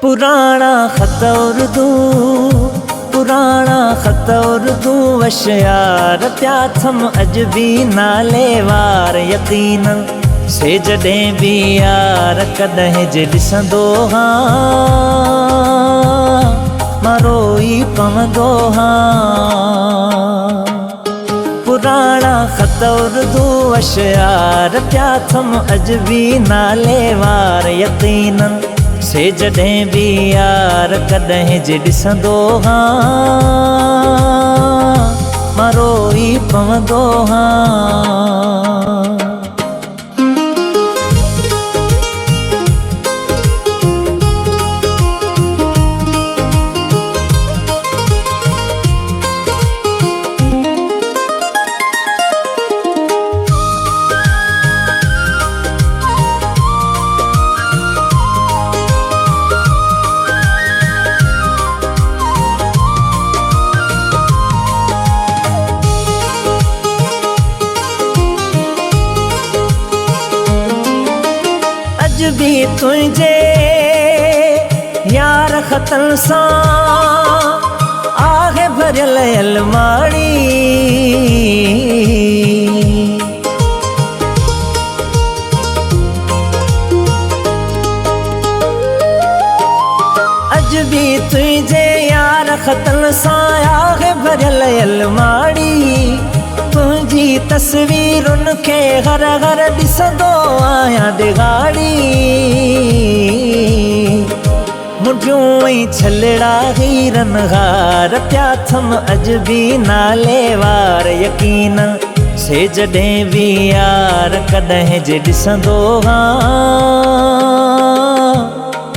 पुराना खत उर्दू, पुराना खत उर्दू वशियार प्या थम अज भी नाले वार यकीन से जॾहिं भी यार कॾहिं जे ॾिसंदो हाँ मां रोई पवंदो हाँ। पुराना खत उर्दू वशियार प्या थम अज भी नाले वार यकीन से जॾहिं भी यार कॾहिं जे ॾिसंदो हाँ मां रोई पवंदो हाँ। भी तुझे यार खतन सां आहे भरियल अलमारी, अज भी तुझे यार खतन सां आहे भरियल अलमारी। तुझी तस्वीरुन खे हर हर ॾिसंदो आहियां दिगाड़ी। मुंडियूं ऐं छलड़ा हीरन हार प्या थम अज भी नाले वार यकीन से जॾहिं भी यार कॾहिं जे ॾिसंदो हाँ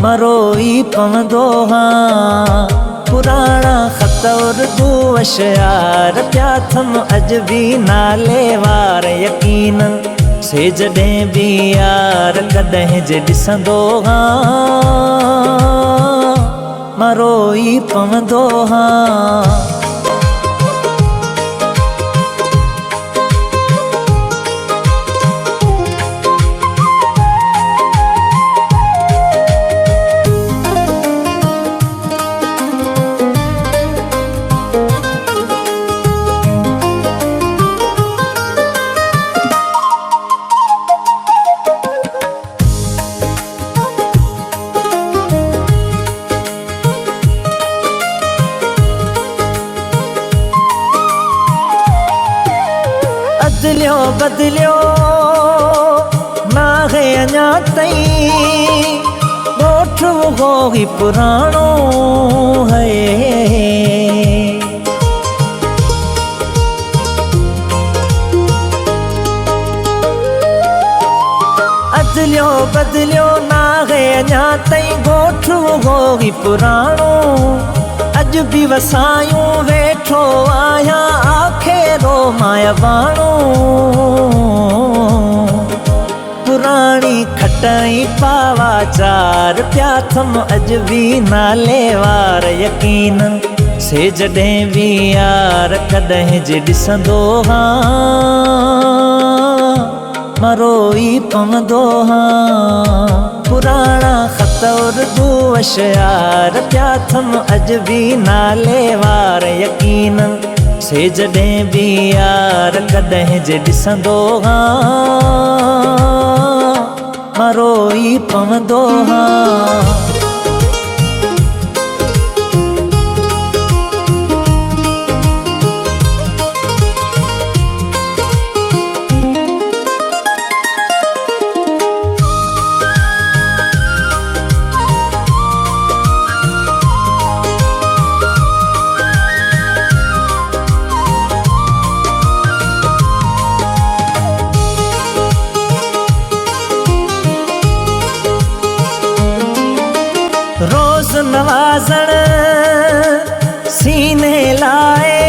मां रोई पवंदो हाँ। पुराना खत उर्दू वशियार प्या थम अज भी नाले वार यकीन से जॾहिं भी यार कॾहिं जे ॾिसंदो हाँ मां रोई पवंदो हाँ। बदलियो बदलियो ना है अञा ताईं ॻोठ वो ही पुराणो है। बदलियो बदलियो ना है अञा ताईं ॻोठ वो ही पुराणो। अज भी वसायूं वेठो आहियां आखेरो माया बाणो। पुराणी खटाई पावा चार प्या थम अज भी नाले वार यकीन से जॾहिं भी यार कॾहिं जे ॾिसंदो हाँ मां रोई पवंदो हाँ। पुराना खत उर्दू वशियार प्या थम अज भी नाले वार यकीन से जॾहिं भी यार कॾहिं जे ॾिसंदो हाँ मां रोई पवंदो हाँ। नवाज़ण सीने लाए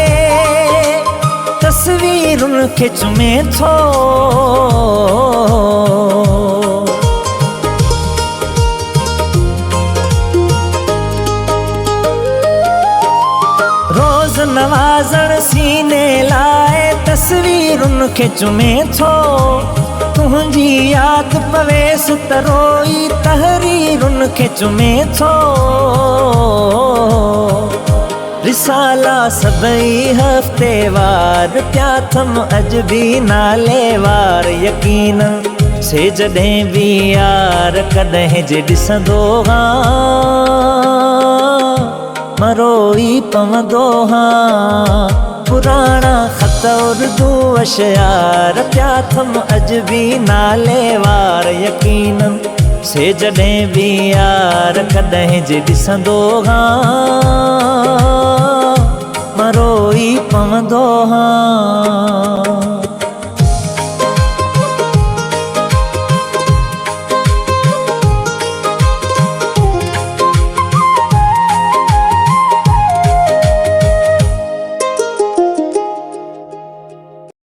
तस्वीरुन खे चुमे थो। रोज़ नवाज़ण सीने लाए तस्वीरुन खे चुमे थो। तुझी याद पवेस त रोई तहरीरुन खे चुमे थो। रिसाला सबई हफ्ते वार प्या थम अज भी नाले वार यकीन से जॾहिं भी यार कॾहिं जे ॾिसंदो मरोई पवंदो पुराना ख़त उर्दू अशयार प्या थम अज भी नाले वार यकीन से जॾहिं भी यार कॾहिं जे ॾिसंदो मरोई पवंदो